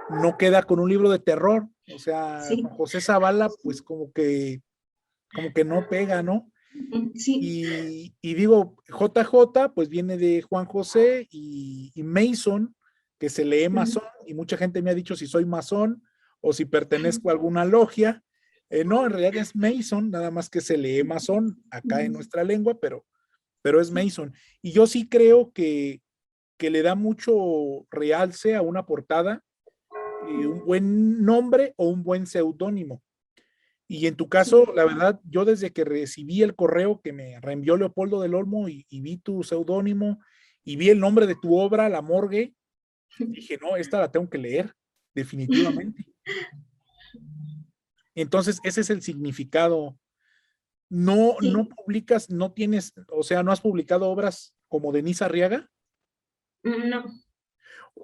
[SPEAKER 1] no queda con un libro de terror. O sea,
[SPEAKER 2] Sí.
[SPEAKER 1] Juan José Zavala, pues como que no pega, ¿no?
[SPEAKER 2] Sí.
[SPEAKER 1] Y digo, JJ, pues viene de Juan José y Mason, que se lee masón, y mucha gente me ha dicho si soy masón o si pertenezco a alguna logia. No, en realidad es Mason, nada más que se lee masón acá en nuestra lengua, pero es Mason. Y yo sí creo que le da mucho realce a una portada, un buen nombre o un buen seudónimo. Y en tu caso, la verdad, yo desde que recibí el correo que me reenvió Leopoldo del Olmo y vi tu seudónimo y vi el nombre de tu obra, La Morgue, dije, no, esta la tengo que leer, definitivamente. Entonces, ese es el significado. No
[SPEAKER 2] Sí.
[SPEAKER 1] publicas, no tienes, o sea, no has publicado obras como Denise Arriaga.
[SPEAKER 2] No.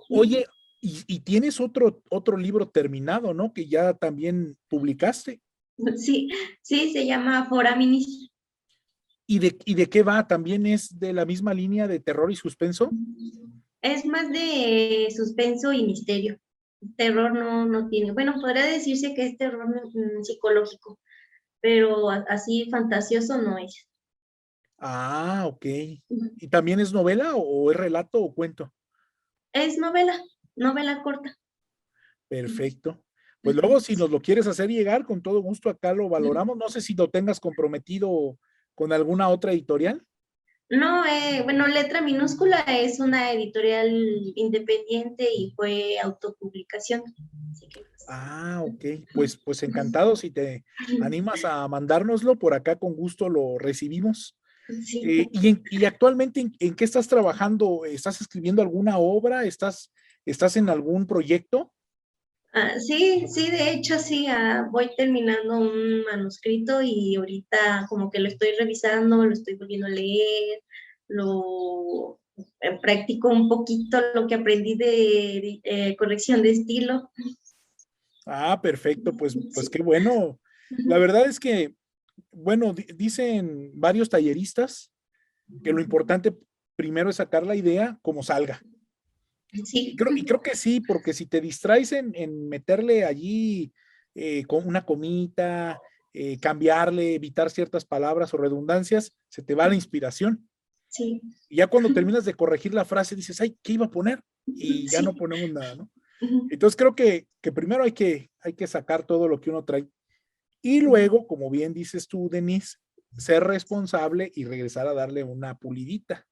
[SPEAKER 1] Oye, y tienes otro libro terminado, ¿no? Que ya también publicaste.
[SPEAKER 2] Sí, sí, se llama Foraminis.
[SPEAKER 1] ¿Y de qué va? ¿También es de la misma línea de terror y suspenso?
[SPEAKER 2] Es más de suspenso y misterio. Terror no tiene. Bueno, podría decirse que es terror psicológico, pero así fantasioso no es.
[SPEAKER 1] Ah, ok. ¿Y también es novela o es relato o cuento?
[SPEAKER 2] Es novela, novela corta.
[SPEAKER 1] Perfecto. Pues luego, si nos lo quieres hacer llegar, con todo gusto acá lo valoramos. No sé si lo tengas comprometido con alguna otra editorial.
[SPEAKER 2] No, bueno, Letra Minúscula es una editorial independiente y fue autopublicación. Así que, pues,
[SPEAKER 1] Ah, ok. Pues encantado si te animas a mandárnoslo, por acá con gusto lo recibimos.
[SPEAKER 2] sí.
[SPEAKER 1] Y actualmente, ¿en qué estás trabajando? ¿Estás escribiendo alguna obra? ¿Estás en algún proyecto?
[SPEAKER 2] Sí, sí, de hecho sí, voy terminando un manuscrito y ahorita como que lo estoy revisando, lo estoy volviendo a leer, lo practico un poquito lo que aprendí de corrección de estilo.
[SPEAKER 1] Ah, perfecto, pues
[SPEAKER 2] Sí.
[SPEAKER 1] qué bueno. La verdad es que, bueno, dicen varios talleristas que lo importante primero es sacar la idea como salga. Y
[SPEAKER 2] Sí,
[SPEAKER 1] creo que sí, porque si te distraes en meterle allí con una comita, cambiarle, evitar ciertas palabras o redundancias, se te va la inspiración.
[SPEAKER 2] sí,
[SPEAKER 1] Y ya cuando terminas de corregir la frase, dices, ay, ¿qué iba a poner? Y ya no
[SPEAKER 2] sí.
[SPEAKER 1] ponemos nada, ¿no? Entonces creo que primero hay que sacar todo lo que uno trae. Y luego, como bien dices tú, Denise, ser responsable y regresar a darle una pulidita.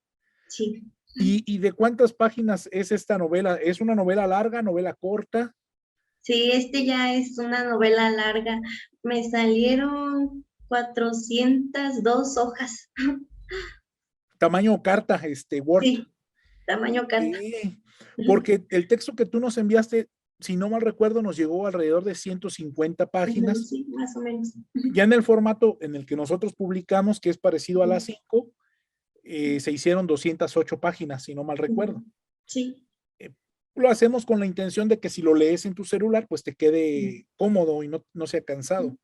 [SPEAKER 2] Sí.
[SPEAKER 1] ¿Y de cuántas páginas es esta novela? ¿Es una novela larga, novela corta?
[SPEAKER 2] Sí, ya es una novela larga. Me salieron 402 hojas.
[SPEAKER 1] Tamaño carta, Word.
[SPEAKER 2] Sí, tamaño carta.
[SPEAKER 1] Ok. Porque el texto que tú nos enviaste, si no mal recuerdo, nos llegó alrededor de 150 páginas.
[SPEAKER 2] Sí, más o menos.
[SPEAKER 1] Ya en el formato en el que nosotros publicamos, que es parecido a las 5, se hicieron 208 páginas, si no mal recuerdo.
[SPEAKER 2] Sí.
[SPEAKER 1] Eh, lo hacemos con la intención de que si lo lees en tu celular, pues te quede cómodo y no sea cansado.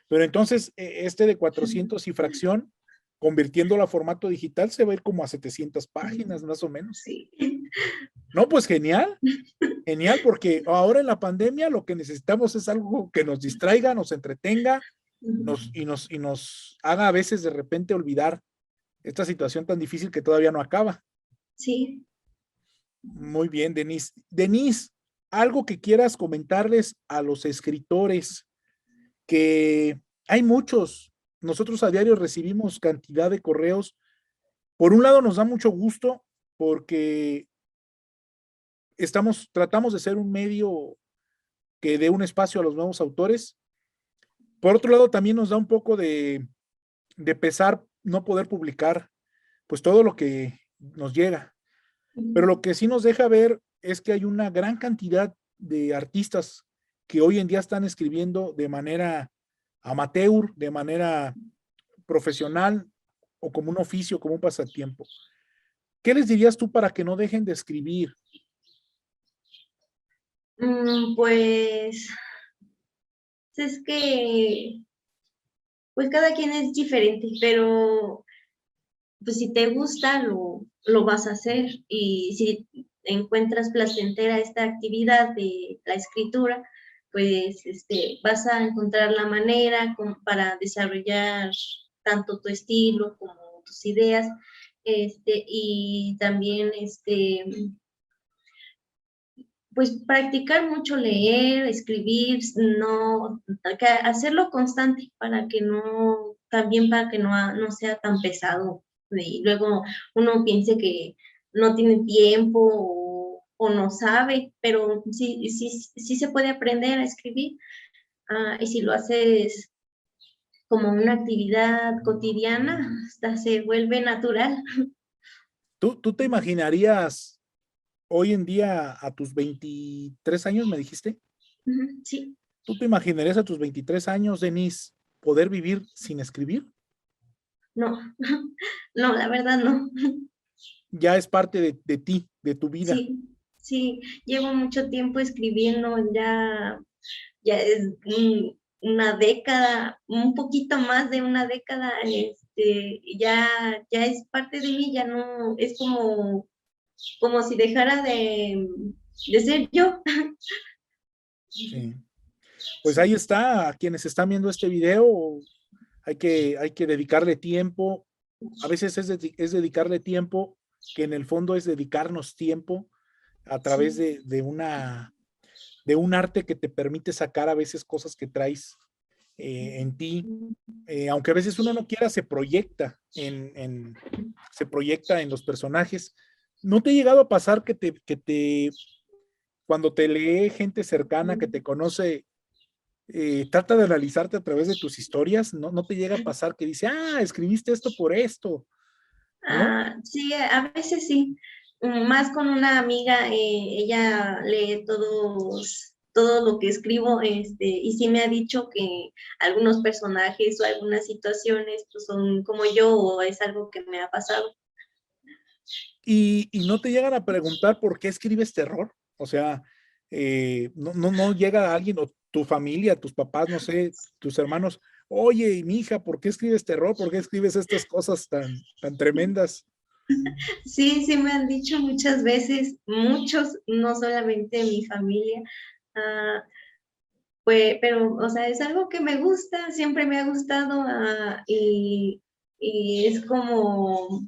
[SPEAKER 1] Pero entonces, este de 400 y fracción, convirtiéndolo a formato digital, se va a ir como a 700 páginas, más o menos.
[SPEAKER 2] Sí.
[SPEAKER 1] No, pues genial, genial, porque ahora en la pandemia lo que necesitamos es algo que nos distraiga, nos entretenga y nos haga a veces de repente olvidar esta situación tan difícil que todavía no acaba.
[SPEAKER 2] Sí.
[SPEAKER 1] Muy bien, Denise. Denise, algo que quieras comentarles a los escritores, que hay muchos. Nosotros a diario recibimos cantidad de correos. Por un lado nos da mucho gusto porque tratamos de ser un medio que dé un espacio a los nuevos autores. Por otro lado, también nos da un poco de pesar no poder publicar pues todo lo que nos llega. Pero lo que sí nos deja ver es que hay una gran cantidad de artistas que hoy en día están escribiendo de manera amateur, de manera profesional o como un oficio, como un pasatiempo. ¿Qué les dirías tú para que no dejen de escribir?
[SPEAKER 2] Pues es que pues cada quien es diferente, pero pues si te gusta, lo vas a hacer. Y si encuentras placentera esta actividad de la escritura, pues vas a encontrar la manera para desarrollar tanto tu estilo como tus ideas, y también pues practicar mucho leer, escribir, no, hacerlo constante también para que no sea tan pesado. Y luego uno piense que no tiene tiempo o no sabe, pero sí, sí, sí se puede aprender a escribir. Y si lo haces como una actividad cotidiana, hasta se vuelve natural.
[SPEAKER 1] ¿Tú te imaginarías hoy en día a tus 23 años, me dijiste?
[SPEAKER 2] Sí,
[SPEAKER 1] ¿Tú te imaginarías a tus 23 años, Denise, poder vivir sin escribir?
[SPEAKER 2] no, no, la verdad no.
[SPEAKER 1] Ya es parte de ti, de tu vida.
[SPEAKER 2] Sí, sí, llevo mucho tiempo escribiendo, ya es una década, un poquito más de una década, ya es parte de mí, ya no, es como si dejara de ser yo.
[SPEAKER 1] Sí. Pues ahí está, a quienes están viendo este video, hay que dedicarle tiempo. A veces es dedicarle tiempo, que en el fondo es dedicarnos tiempo a través
[SPEAKER 2] Sí.
[SPEAKER 1] de un arte que te permite sacar a veces cosas que traes en ti. Aunque a veces uno no quiera, se proyecta en los personajes. ¿No te ha llegado a pasar cuando te lee gente cercana que te conoce, trata de analizarte a través de tus historias? ¿No te llega a pasar que dice, escribiste esto por esto? ¿No?
[SPEAKER 2] Sí, a veces sí. Más con una amiga, ella lee todo lo que escribo, y sí me ha dicho que algunos personajes o algunas situaciones pues, son como yo o es algo que me ha pasado.
[SPEAKER 1] Y no te llegan a preguntar por qué escribes terror. O sea, no llega alguien o tu familia, tus papás, no sé, tus hermanos. Oye, mi hija, ¿por qué escribes terror? ¿Por qué escribes estas cosas tan tremendas?
[SPEAKER 2] Sí, sí me han dicho muchas veces, muchos, no solamente mi familia. Ah, pues, pero, o sea, es algo que me gusta, siempre me ha gustado, y es como,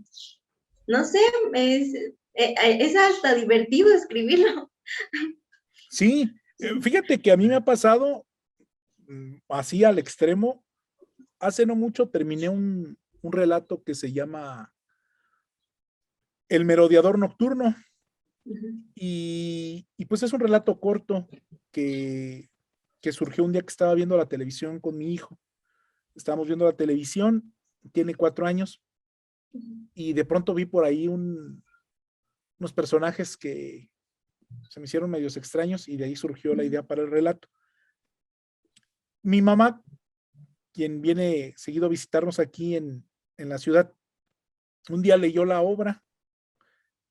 [SPEAKER 2] no sé, es hasta divertido escribirlo.
[SPEAKER 1] Sí,
[SPEAKER 2] Sí.
[SPEAKER 1] fíjate que a mí me ha pasado así al extremo. Hace no mucho terminé un relato que se llama El merodeador nocturno.
[SPEAKER 2] Ujú.
[SPEAKER 1] Y pues es un relato corto que, que surgió un día que estaba viendo la televisión con mi hijo. Estábamos viendo la televisión, tiene 4 años, y de pronto vi por ahí unos personajes que se me hicieron medios extraños y de ahí surgió la idea para el relato. Mi mamá, quien viene seguido a visitarnos aquí en la ciudad, un día leyó la obra,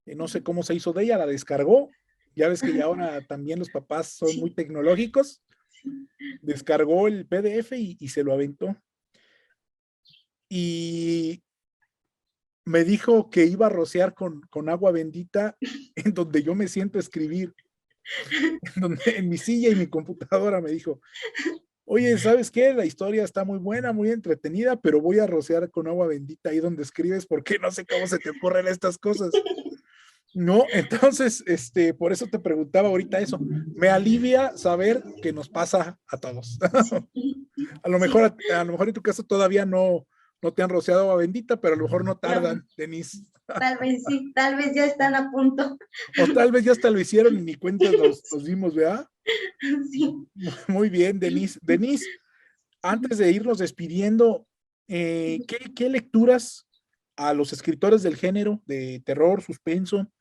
[SPEAKER 1] no sé cómo se hizo de ella, la descargó. Ya ves que ya ahora también los papás son muy
[SPEAKER 2] Sí,
[SPEAKER 1] tecnológicos. Descargó el PDF y se lo aventó. Y me dijo que iba a rociar con agua bendita en donde yo me siento a escribir, en mi silla y mi computadora. Me dijo, oye, ¿sabes qué? La historia está muy buena, muy entretenida, pero voy a rociar con agua bendita ahí donde escribes porque no sé cómo se te ocurren estas cosas. No, entonces, por eso te preguntaba ahorita eso. Me alivia saber que nos pasa a todos.
[SPEAKER 2] sí,
[SPEAKER 1] A lo mejor,
[SPEAKER 2] sí,
[SPEAKER 1] a lo mejor en tu caso todavía no te han rociado agua bendita, pero a lo mejor no
[SPEAKER 2] no,
[SPEAKER 1] tardan, Denise.
[SPEAKER 2] tal vez sí, tal vez ya están a punto.
[SPEAKER 1] O tal vez ya hasta lo hicieron y ni cuentas nos dimos, ¿verdad?
[SPEAKER 2] Sí.
[SPEAKER 1] Muy bien, Denise. Denise, antes de irnos despidiendo, ¿qué lecturas a los escritores del género de terror, suspenso,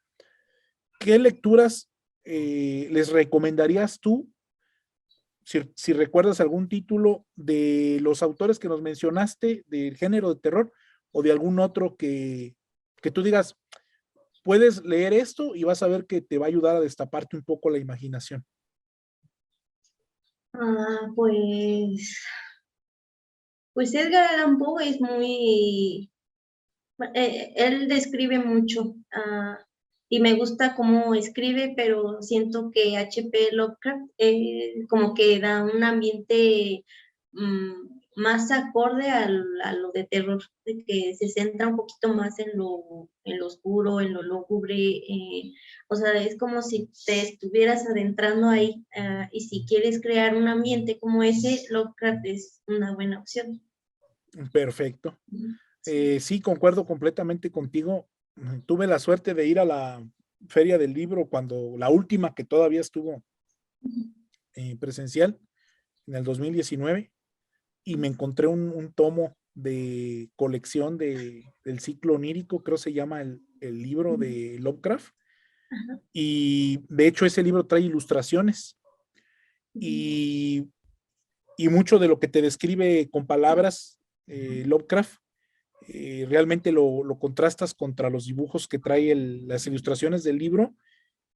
[SPEAKER 1] qué lecturas les recomendarías tú? Si recuerdas algún título de los autores que nos mencionaste del género de terror o de algún otro que tú digas, puedes leer esto y vas a ver que te va a ayudar a destaparte un poco la imaginación.
[SPEAKER 2] Pues, pues Edgar Allan Poe es muy, él describe mucho, y me gusta cómo escribe, pero siento que H.P. Lovecraft como que da un ambiente más acorde a lo de terror, de que se centra un poquito más en lo oscuro, en lo lúgubre, o sea, es como si te estuvieras adentrando ahí, y si quieres crear un ambiente como ese, Lovecraft es una buena opción.
[SPEAKER 1] Perfecto.
[SPEAKER 2] Sí.
[SPEAKER 1] Sí, concuerdo completamente contigo. Tuve la suerte de ir a la Feria del Libro cuando la última que todavía estuvo presencial en el 2019 y me encontré un tomo de colección del ciclo onírico, creo se llama el libro de Lovecraft,
[SPEAKER 2] Ajá.
[SPEAKER 1] y de hecho ese libro trae ilustraciones y, y mucho de lo que te describe con palabras Lovecraft, realmente lo contrastas contra los dibujos que trae las ilustraciones del libro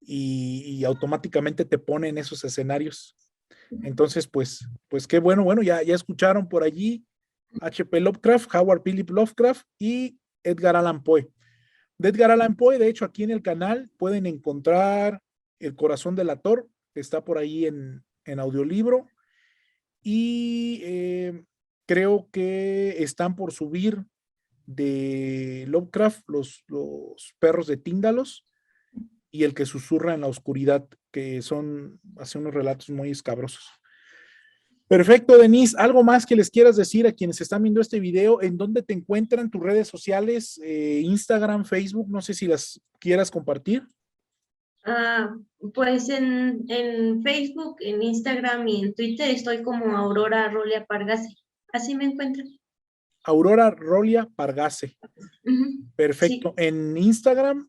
[SPEAKER 1] y automáticamente te pone en esos escenarios. Entonces, pues qué bueno, bueno, ya escucharon por allí H.P. Lovecraft, Howard Philip Lovecraft y Edgar Allan Poe. De Edgar Allan Poe, de hecho, aquí en el canal pueden encontrar El corazón del ator, que está por ahí en audiolibro. Y creo que están por subir de Lovecraft, los perros de Tíndalos y el que susurra en la oscuridad, que hace unos relatos muy escabrosos. Perfecto, Denise. ¿Algo más que les quieras decir a quienes están viendo este video? ¿En dónde te encuentran tus redes sociales? Instagram, Facebook, no sé si las quieras compartir.
[SPEAKER 2] Pues en Facebook, en Instagram y en Twitter estoy como Aurora Rolia Pargase. Así me encuentran.
[SPEAKER 1] Aurora Rolia Pargase. Perfecto. Sí. En Instagram,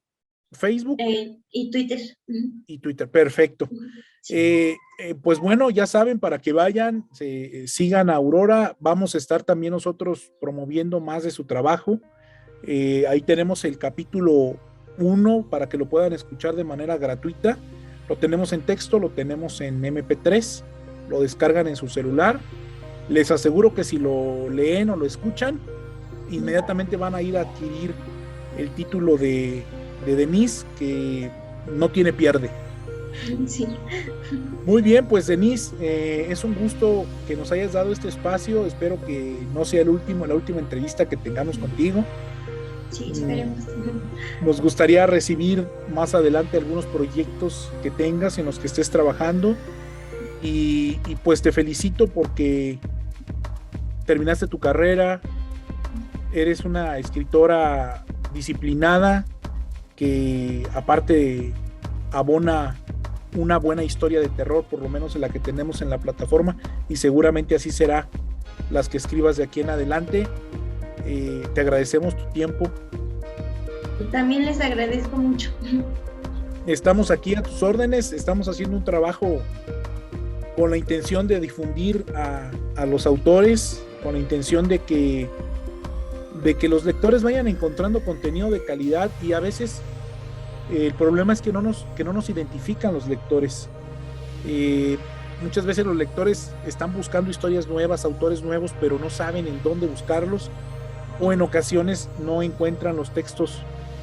[SPEAKER 1] Facebook
[SPEAKER 2] y Twitter.
[SPEAKER 1] Y Twitter, perfecto. Sí. Pues bueno, ya saben, para que vayan, sigan a Aurora. Vamos a estar también nosotros promoviendo más de su trabajo. Ahí tenemos el capítulo 1 para que lo puedan escuchar de manera gratuita. Lo tenemos en texto, lo tenemos en MP3, lo descargan en su celular. Les aseguro que si lo leen o lo escuchan, inmediatamente van a ir a adquirir el título de Denise, que no tiene pierde.
[SPEAKER 2] Sí.
[SPEAKER 1] Muy bien, pues Denise, es un gusto que nos hayas dado este espacio. Espero que no sea la última entrevista que tengamos contigo.
[SPEAKER 2] Sí, esperemos.
[SPEAKER 1] Nos gustaría recibir más adelante algunos proyectos que tengas en los que estés trabajando y pues te felicito porque terminaste tu carrera, eres una escritora disciplinada que aparte abona una buena historia de terror, por lo menos la que tenemos en la plataforma, y seguramente así será las que escribas de aquí en adelante. Te agradecemos tu tiempo.
[SPEAKER 2] También les agradezco mucho.
[SPEAKER 1] Estamos aquí a tus órdenes, estamos haciendo un trabajo con la intención de difundir a los autores, con la intención de que los lectores vayan encontrando contenido de calidad, y a veces el problema es que no nos identifican los lectores. Muchas veces los lectores están buscando historias nuevas, autores nuevos, pero no saben en dónde buscarlos, o en ocasiones no encuentran los textos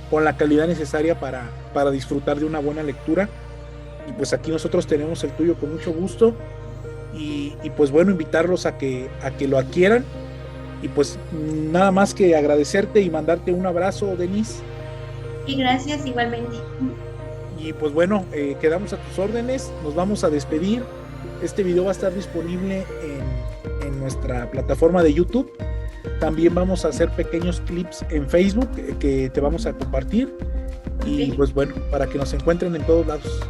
[SPEAKER 1] con la calidad necesaria para disfrutar de una buena lectura. Y pues aquí nosotros tenemos el tuyo con mucho gusto, y pues bueno, invitarlos a que lo adquieran. Y pues nada más que agradecerte y mandarte un abrazo, Denise.
[SPEAKER 2] Y gracias igualmente.
[SPEAKER 1] Y pues bueno, quedamos a tus órdenes, nos vamos a despedir. Este video va a estar disponible en nuestra plataforma de YouTube. También vamos a hacer pequeños clips en Facebook que te vamos a compartir. Y pues bueno, para que nos encuentren en todos lados.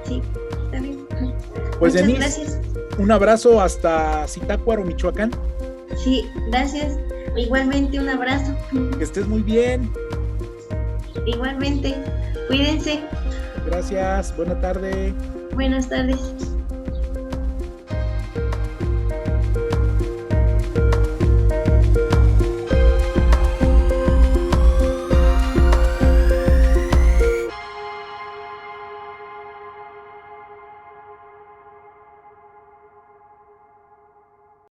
[SPEAKER 2] Sí, está bien.
[SPEAKER 1] Pues
[SPEAKER 2] muchas
[SPEAKER 1] Denise,
[SPEAKER 2] gracias.
[SPEAKER 1] Un abrazo hasta Zitácuaro, Michoacán.
[SPEAKER 2] Sí, gracias. Igualmente un abrazo.
[SPEAKER 1] Que estés muy bien.
[SPEAKER 2] Igualmente. Cuídense.
[SPEAKER 1] Gracias. Buena tarde.
[SPEAKER 2] Buenas tardes.